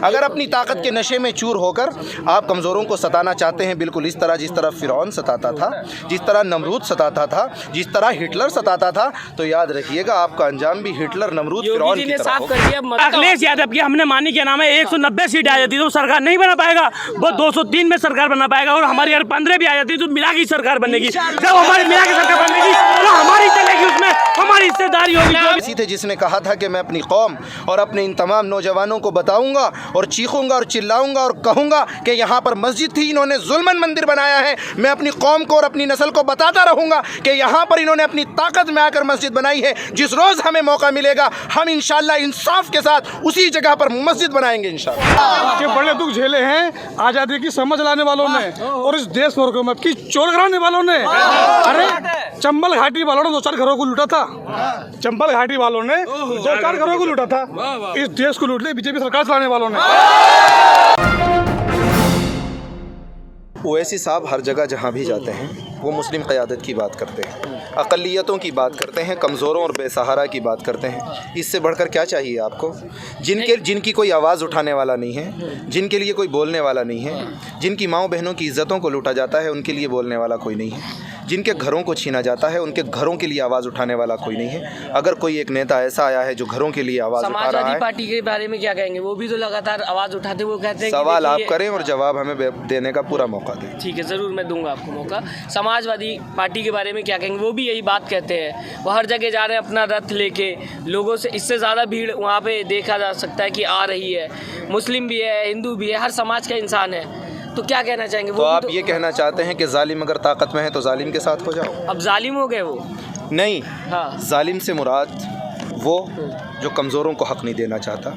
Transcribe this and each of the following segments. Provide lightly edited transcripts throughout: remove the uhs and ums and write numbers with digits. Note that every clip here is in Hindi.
अगर अपनी ताकत के नशे में चूर होकर आप कमज़ोरों को सताना चाहते हैं, बिल्कुल इस तरह जिस तरह फ़िरौन सताता था, जिस तरह नमरूद सताता था, जिस तरह हिटलर सताता था, तो याद रखिएगा आपका अंजाम भी हिटलर, नमरूद, फ़िरौन की तरह होगा। अखिलेश यादव की हमने मानी क्या नाम है 190 सीट आ जाती तो सरकार नहीं बना पाएगा, वो 203 में सरकार बना पाएगा, और हमारी अगर 15 भी आ जाती तो मिला की सरकार बनेगी। जब हमारी मिला की सरकार बनेगी तो हमारी चलेगी, उसमें हमारी हिस्सेदारी होगी। इसी थे जिसने कहा था कि मैं अपनी कौम और अपने इन तमाम नौजवानों को बताऊंगा और चीखूंगा और चिल्लाऊंगा और कहूंगा कि यहाँ पर मस्जिद थी, इन्होंने जुल्मन मंदिर बनाया है। मैं अपनी कौम को और अपनी नस्ल को बताता रहूंगा कि यहाँ पर इन्होंने अपनी ताकत में आकर मस्जिद बनाई है। जिस रोज़ हमें मौका मिलेगा हम इंशाअल्लाह इंसाफ के साथ उसी जगह पर मस्जिद बनाएंगे इंशाअल्लाह। के बड़े दुख झेले हैं आज़ादी की समझ लाने वालों ने और इस देश को हुकूमत की चोर कराने वालों ने। अरे चंबल घाटी वालों ने 2-4 घरों को लूटा था, चंबल घाटी वालों ने 2-4 घरों को लूटा था। इस देश को लूट ले बीजेपी सरकार चलाने वालों ने। ओवैसी साहब हर जगह जहाँ भी जाते हैं वो मुस्लिम क़यादत की बात करते हैं, अक़लियतों की बात करते हैं, कमज़ोरों और बेसहारा की बात करते हैं। इससे बढ़कर क्या चाहिए आपको? जिनकी कोई आवाज़ उठाने वाला नहीं है, जिनके लिए कोई बोलने वाला नहीं है, जिनकी माँओं बहनों की इज़्ज़तों को लूटा जाता है उनके लिए बोलने वाला कोई नहीं है, जिनके घरों को छीना जाता है उनके घरों के लिए आवाज़ उठाने वाला कोई नहीं है। अगर कोई एक नेता ऐसा आया है जो घरों के लिए आवाज़ उठा रहा है। समाजवादी पार्टी के बारे में क्या कहेंगे? वो भी तो लगातार आवाज़ उठाते, वो कहते हैं सवाल आप करें और जवाब हमें देने का पूरा मौका दें। ठीक है, ज़रूर मैं दूंगा आपको मौका। समाजवादी पार्टी के बारे में क्या कहेंगे? वो भी यही बात कहते हैं, वो हर जगह जा रहे हैं अपना रथ लेके, लोगों से इससे ज़्यादा भीड़ वहाँ पे देखा जा सकता है कि आ रही है। मुस्लिम भी है, हिंदू भी है, हर समाज का इंसान है। तो क्या कहना चाहेंगे? तो आप ये कहना चाहते हैं कि जालिम अगर ताकत में है तो जालिम के साथ हो जाओ? अब जालिम हो गए वो? नहीं, हाँ, जालिम से मुराद वो जो कमज़ोरों को हक़ नहीं देना चाहता,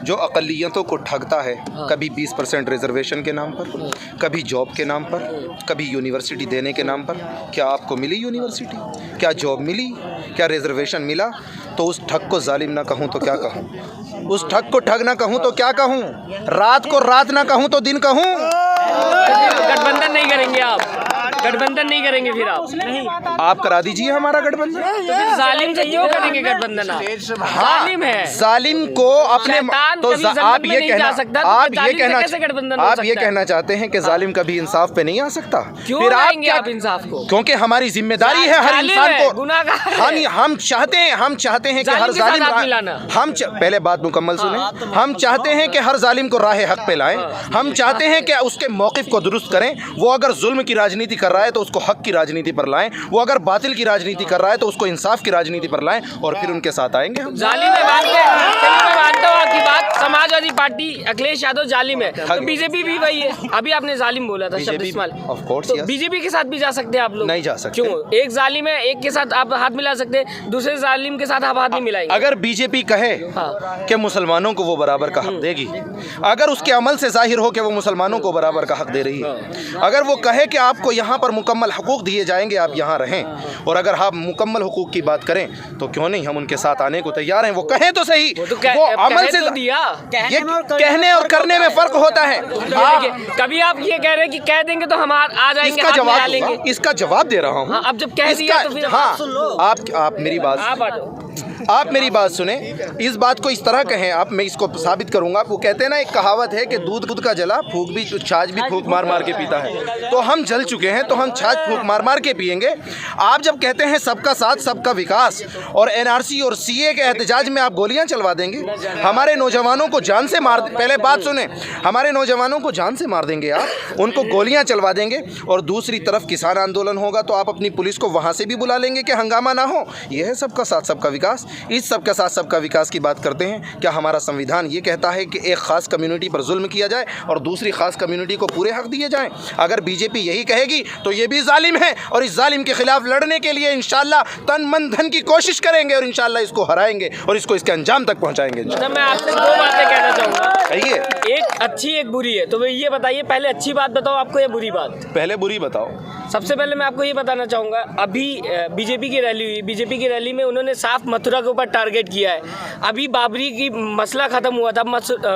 जो अक़लियतों को ठगता है, कभी 20% रिजर्वेशन के नाम पर, कभी जॉब के नाम पर, कभी यूनिवर्सिटी देने के नाम पर। क्या आपको मिली यूनिवर्सिटी? क्या जॉब मिली? क्या रिजर्वेशन मिला? तो उस ठग को जालिम ना कहूँ तो क्या कहूँ? उस ठग को ठग ना कहूँ तो क्या कहूँ? रात को रात ना कहूँ तो दिन कहूँ? गठबंधन नहीं करेंगे आप? गठबंधन नहीं करेंगे फिर आप? नहीं, आप करा दीजिए हमारा गठबंधन। तो फिर जालिम से क्यों करेंगे गठबंधन आप? जालिम है, जालिम को अपने तो आप ये कहना चाहते हैं कि जालिम कभी इंसाफ पे नहीं आ सकता? क्यों फिर आएंगे आप इंसाफ को? क्योंकि हमारी जिम्मेदारी है हर इंसान को। हम चाहते हैं कि हर जालिम पहले बात मुकम्मल सुने। हम चाहते हैं कि हर जालिम को राह हक पे लाएं। हम चाहते हैं कि उसके मौक़िफ़ को दुरुस्त करें। वो अगर जुल्म की राजनीति कर रहा है तो उसको हक की राजनीति पर लाएं, वो अगर बातिल की राजनीति कर रहा है तो उसको इंसाफ की राजनीति पर लाएं और फिर उनके साथ आएंगे हम। जालिम है, मानता हूँ आपकी बात। समाजवादी पार्टी अखिलेश यादव जालिम है, तो बीजेपी भी वही है। अभी आपने जालिम बोला था शब्द इस्तेमाल, ऑफ कोर्स, तो बीजेपी के साथ भी जा सकते हैं आप लोग? नहीं जा सकते। क्यों? एक जालिम है, एक के साथ आप हाथ मिला सकते हैं, दूसरे जालिम के साथ आप हाथ नहीं मिलाएंगे। अगर बीजेपी कहे कि मुसलमानों को वो बराबर का हक देगी, अगर उसके अमल से जाहिर हो कि वो मुसलमानों को बराबर का हक दे रही है, अगर वो कहे कि आपको यहाँ पर मुकम्मल हकूक़ दिए जाएंगे, आप यहाँ रहें, और अगर आप मुकम्मल हकूक़ की बात करें तो क्यों नहीं, हम उनके साथ आने को तैयार हैं। वो कहें तो सही, वो अमल से दिया। ये कहने और करने में फ़र्क होता है। कभी आप ये कह रहे हैं कि कह देंगे तो हम आ जाएंगे, इसका जवाब दे रहा हूँ। अब जब कह दिया तो फिर आप मेरी बात सुने। इस बात को इस तरह कहें आप, मैं इसको साबित करूंगा। वो कहते हैं ना, एक कहावत है कि दूध का जला छाछ भी फूंक मार मार के पीता है। तो हम जल चुके हैं तो हम छाछ फूंक मार मार के पिएंगे। आप जब कहते हैं सबका साथ सबका विकास और NRC और CA के एहतजाज में आप गोलियां चलवा देंगे, हमारे नौजवानों को जान से मार, पहले बात सुने, हमारे नौजवानों को जान से मार देंगे आप, उनको गोलियां चलवा देंगे, और दूसरी तरफ किसान आंदोलन होगा तो आप अपनी पुलिस को वहाँ से भी बुला लेंगे कि हंगामा ना हो। यह है सबका साथ सबका विकास। इस सबके साथ सबका विकास की बात करते हैं। क्या हमारा संविधान ये कहता है कि एक ख़ास कम्युनिटी पर जुल्म किया जाए और दूसरी ख़ास कम्युनिटी को पूरे हक दिए जाएं? अगर बीजेपी यही कहेगी तो ये भी जालिम है, और इस जालिम के खिलाफ लड़ने के लिए इंशाअल्लाह तन मन धन की कोशिश करेंगे और इंशाअल्लाह इसको हराएंगे और इसको इसके अंजाम तक पहुँचाएंगे। मैं आपसे दो बातें कहना चाहूँगा, कहिए। एक अच्छी एक बुरी है, तो ये बताइए, पहले अच्छी बात बताओ आपको या बुरी बात? पहले बुरी बताओ। सबसे पहले मैं आपको ये बताना चाहूँगा, अभी बीजेपी की रैली हुई, बीजेपी की रैली में उन्होंने साफ मथुरा के ऊपर टारगेट किया है। अभी बाबरी की मसला ख़त्म हुआ था,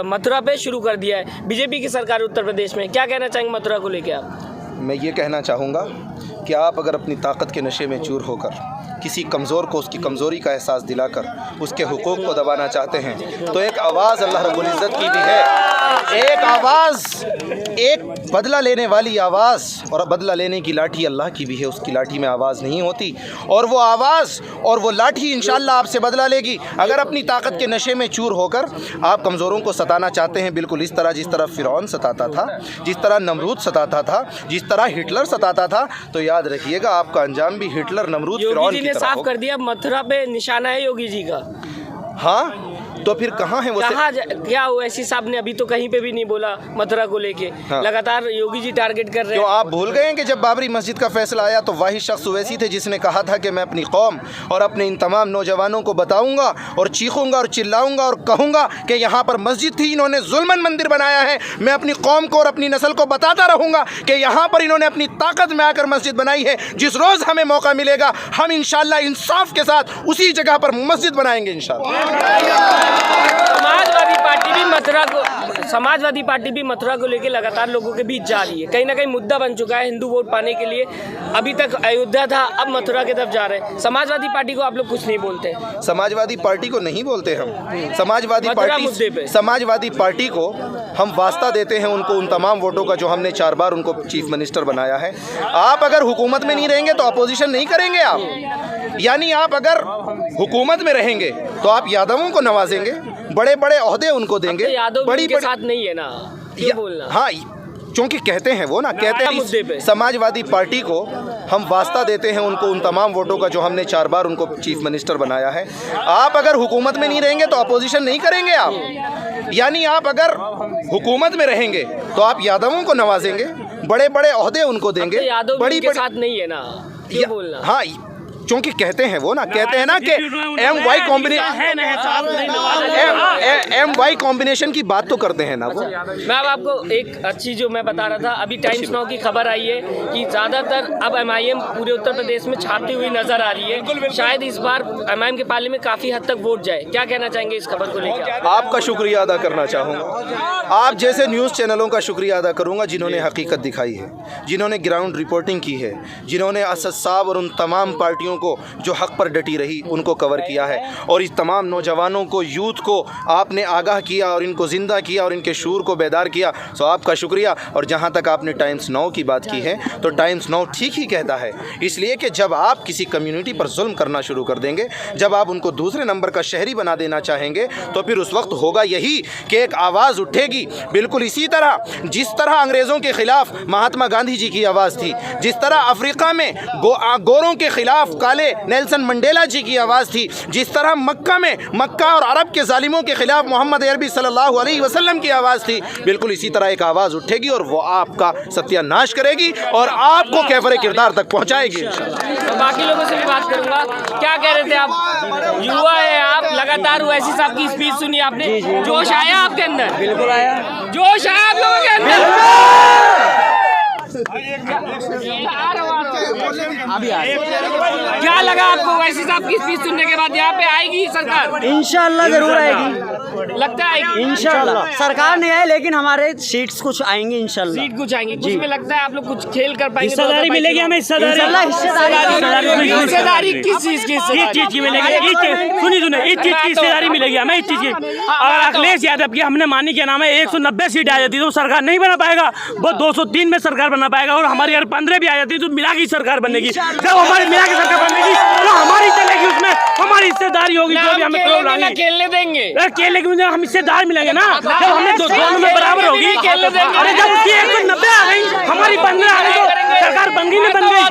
मथुरा पे शुरू कर दिया है बीजेपी की सरकार उत्तर प्रदेश में। क्या कहना चाहेंगे मथुरा को लेकर आप? मैं ये कहना चाहूँगा कि आप अगर अपनी ताकत के नशे में चूर होकर किसी कमज़ोर को उसकी कमज़ोरी का एहसास दिलाकर उसके हुकूक को दबाना चाहते हैं तो एक आवाज़ अल्लाह रब्बुल इज़्ज़त की भी है, एक आवाज़, एक बदला लेने वाली आवाज़, और बदला लेने की लाठी अल्लाह की भी है, उसकी लाठी में आवाज़ नहीं होती, और वो आवाज़ और वो लाठी इंशाअल्लाह आपसे बदला लेगी। अगर अपनी ताकत के नशे में चूर होकर आप कमज़ोरों को सताना चाहते हैं, बिल्कुल इस तरह जिस तरह फ़िरौन सताता था, जिस तरह नमरूद सताता था, जिस तरह हिटलर सताता था, तो याद रखिएगा आपका अंजाम भी हिटलर, नमरूद, फ़िरौन की तरह साफ होगा। कर दिया मथुरा पे निशाना है योगी जी का। हाँ, तो फिर कहाँ है वो? क्या ओवैसी साहब ने अभी तो कहीं पे भी नहीं बोला मथुरा को लेके। हाँ। लगातार योगी जी टारगेट कर रहे हैं। क्यों आप भूल गए हैं कि जब बाबरी मस्जिद का फैसला आया तो वही शख्स ओवैसी थे जिसने कहा था कि मैं अपनी कौम और अपने इन तमाम नौजवानों को बताऊंगा और चीखूंगा और चिल्लाऊंगा और कहूंगा कि यहाँ पर मस्जिद थी, इन्होंने जुल्मन मंदिर बनाया है। मैं अपनी कौम को और अपनी नस्ल को बताता रहूंगा कि यहाँ पर इन्होंने अपनी ताकत में आकर मस्जिद बनाई है। जिस रोज़ हमें मौका मिलेगा हम इंशाअल्लाह इंसाफ के साथ उसी जगह पर मस्जिद बनाएंगे इंशाअल्लाह। समाजवादी पार्टी भी मथुरा को लेकर लगातार लोगों के बीच जा रही है, कहीं ना कहीं मुद्दा बन चुका है हिंदू वोट पाने के लिए। अभी तक अयोध्या था, अब मथुरा की तरफ जा रहे हैं। समाजवादी पार्टी को आप लोग कुछ नहीं बोलते? समाजवादी पार्टी को नहीं बोलते हम। समाजवादी पार्टी को हम वास्ता देते हैं उनको, उन तमाम वोटों का जो हमने 4 बार उनको चीफ मिनिस्टर बनाया है। आप अगर हुकूमत में नहीं रहेंगे तो अपोजिशन नहीं करेंगे आप, यानी आप अगर हुकूमत में रहेंगे तो आप यादवों को नवाजेंगे, बड़े बड़े ओहदे उनको देंगे। यादव बड़ी के साथ नहीं है ना, क्यों बोलना? हाँ, क्योंकि कहते हैं वो ना, कहते हैं समाजवादी पार्टी को हम वास्ता देते हैं उनको, उन तमाम वोटों का जो हमने 4 बार उनको चीफ मिनिस्टर बनाया है। आप अगर हुकूमत में नहीं रहेंगे तो अपोजिशन नहीं करेंगे आप, यानी आप अगर हुकूमत में रहेंगे तो आप यादवों को नवाजेंगे, बड़े बड़े ओहदे उनको देंगे। यादव बड़ी के साथ नहीं है ना, क्यों बोलना? हाँ, क्योंकि कहते हैं वो ना, कहते हैं ना कि MY कॉम्बिनेशन की बात तो करते हैं ना वो। मैं अब आपको एक अच्छी जो मैं बता रहा था, अभी टाइम्स नाउ की खबर आई है कि ज़्यादातर अब MIM पूरे उत्तर प्रदेश में छाती हुई नजर आ रही है। शायद इस बार MIM के पाले में काफ़ी हद तक वोट जाए। क्या कहना चाहेंगे इस खबर को लेकर? आपका शुक्रिया अदा करना चाहूँगा, आप जैसे न्यूज़ चैनलों का शुक्रिया अदा करूँगा जिन्होंने हकीकत दिखाई है, जिन्होंने ग्राउंड रिपोर्टिंग की है, जिन्होंने असद साहब और उन तमाम पार्टियों को जो हक पर डटी रही उनको कवर किया है, और इस तमाम नौजवानों को, यूथ को आपने आगाह किया और इनको ज़िंदा किया और इनके शूर को बेदार किया। सो आपका शुक्रिया। और जहाँ तक आपने टाइम्स नाउ की बात की है तो टाइम्स नाउ ठीक ही कहता है, इसलिए कि जब आप किसी कम्युनिटी पर जुल्म करना शुरू कर देंगे, जब आप उनको दूसरे नंबर का शहरी बना देना चाहेंगे तो फिर उस वक्त होगा यही कि एक आवाज़ उठेगी, बिल्कुल इसी तरह जिस तरह अंग्रेज़ों के ख़िलाफ़ महात्मा गांधी जी की आवाज़ थी, जिस तरह अफ्रीका में गोरों के ख़िलाफ़ काले नेल्सन मंडेला जी की आवाज़ थी, जिस तरह मक्का और अरब के जालिमों के खिलाफ मोहम्मद अरबी सल्लल्लाहु अलैहि वसल्लम की आवाज़ थी, बिल्कुल इसी तरह एक आवाज़ उठेगी और वो आपका सत्यानाश करेगी और आपको कैफरे किरदार तक पहुंचाएगी। तो बाकी लोगों से भी बात करूंगा। क्या कह रहे थे आप? युवा है आप, लगातार ओवैसी साहब की स्पीच सुनी आपने, जोश आया आपके अंदर? बिल्कुल आया, जोश आया आप लोगों के अंदर? क्या लगा आपको ओवैसी साहब की स्पीच सुनने के बाद? यहाँ पे आएगी सरकार? इंशाल्लाह जरूर आएगी, लगता है आएगी इंशाल्लाह। सरकार नहीं आए लेकिन हमारे सीट्स कुछ आएंगी इंशाल्लाह। सीट कुछ आएंगी, कुछ में लगता है आप लोग कुछ खेल कर पाएंगे? हिस्सेदारी मिलेगी हमें, हिस्सेदारी किस चीज की? इस चीज की मिलेगी, सुनिए इस चीज की हिस्सेदारी मिलेगी हमें, इस चीज की। और अखिलेश यादव की हमने मानी क्या नाम है 190 सीट आ जाती तो सरकार नहीं बना पाएगा, वो 203 में सरकार बना पाएगा, और हमारी यार 15 भी आ जाती तो मिला की सरकार बनेगी। जब हमारी मिला की सरकार बनेगी तो हमारी चलेगी, उसमें हमारी हिस्सेदारी होगी, जो भी हमें खेलने देंगे। खेलने के हम हिस्सेदार मिलेंगे ना, जब हमें दोनों में बराबर होगी। अरे जब उसकी 190 आ गई, हमारी 15 आ गई तो सरकार बन गई, नहीं बन गई?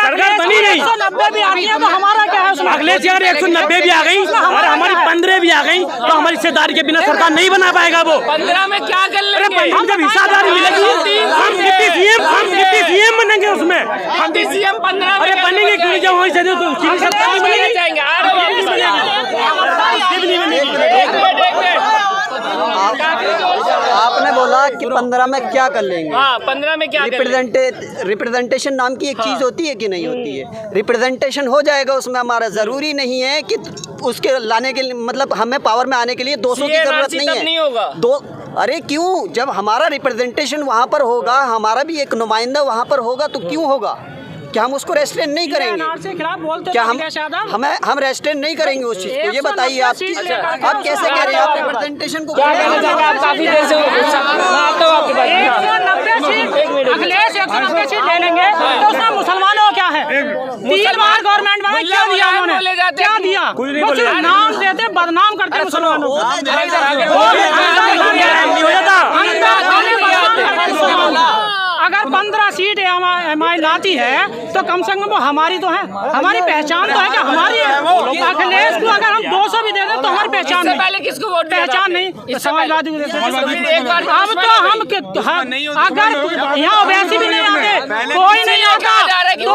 सरकार बनी नहीं, 190 भी आ गई तो हमारा क्या है उसमें? अगले यार 190 भी आ गई और हमारी 15 भी आ गई तो हमारी हिस्सेदारी के बिना सरकार नहीं बना पाएगा। वो 15 में क्या कर लेंगे? हम जब हिस्सेदारी मिलेगी हम डिप्टी सीएम बनेंगे उसमें, हम सीएम 15 अरे बनेंगे क्यों नहीं? जब वहीं से तो सरकार नहीं बनेगी। आपने बोला कि 15 में क्या कर लेंगे? हाँ, 15 में क्या रिप्रेजेंटेशन नाम की एक चीज़ होती है कि नहीं होती है? रिप्रेजेंटेशन हो जाएगा उसमें हमारा। ज़रूरी नहीं है कि उसके लाने के लिए, मतलब हमें पावर में आने के लिए 200 की जरूरत नहीं है। नहीं होगा। अरे क्यों? जब हमारा रिप्रेजेंटेशन वहाँ पर होगा, हमारा भी एक नुमाइंदा वहाँ पर होगा, तो क्यों होगा? क्या हम उसको रेस्ट्रेंट नहीं करेंगे? क्या हम रेस्ट्रेंट नहीं करेंगे उस चीज़ को? ये बताइए आप कैसे कह रहे हैं? आप रिप्रेजेंटेशन को काफी देर से अखिलेश 190 सीट ले लेंगे तो उसमें मुसलमानों को क्या है? 3 बार गवर्नमेंट में क्या दिया उन्होंने? क्या दिया? कुछ नाम देते बदनाम करते मुसलमानों को। अगर 15 सीट एमआई लाती है तो कम से कम वो हमारी तो है, हमारी पहचान तो है कि हमारी है। अखिलेश को अगर हम 200 भी दे दें तो हमारी पहचान नहीं। पहले किसको वोट दिया? पहचान नहीं, समाजवादी को देते हैं। एक बार अब तो हम अगर यहाँ ओवैसी भी नहीं आते, कोई नहीं आता, तो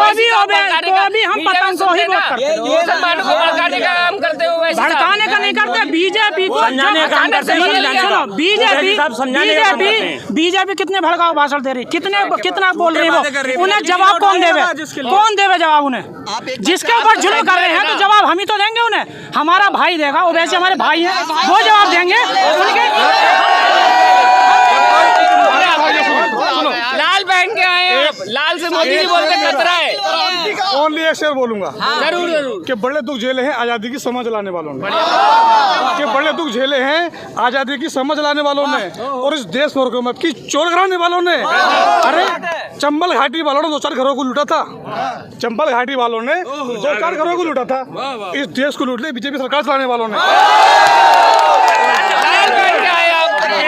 भी हम पतंग को ही वोट करते हैं। मुसलमानों को भड़काने का काम करते हो, भड़काने का नहीं करते। बीजेपी बीजेपी कितने भड़काऊ भाषण दे रही, कितना बोल रही है वो? उन्हें जवाब कौन देवे जवाब उन्हें? जिसके ऊपर जुल्म कर रहे हैं तो जवाब हम ही तो देंगे उन्हें। हमारा भाई देगा, वो वैसे हमारे भाई हैं, वो जवाब देंगे उनके। लाल पहन के आए हैं, लाल से मोदी जी बोलते खतरा है। ओनली एक शेर बोलूंगा, जरूर जरूर, कि बड़े दुख झेले हैं आज़ादी की समझ लाने वालों ने, कि बड़े दुख झेले हैं आज़ादी की समझ लाने वालों ने, और इस देश को हुकूमत की चोर कराने वालों ने। अरे चंबल घाटी वालों ने 2-4 घरों को लूटा था। चंबल घाटी वालों ने 2-4 घरों को लूटा था। इस देश को लूट ले बीजेपी सरकार चलाने वालों ने।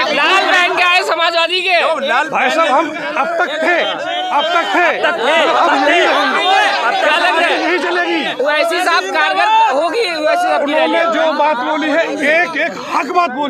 लाल पहन के आए समाजवादी के। भाई साहब हम अब तक थे अब नहीं चलेगी। वैसी साहब कारगर होगी, वैसी उन्होंने जो बात बोली है, एक हक बात बोली।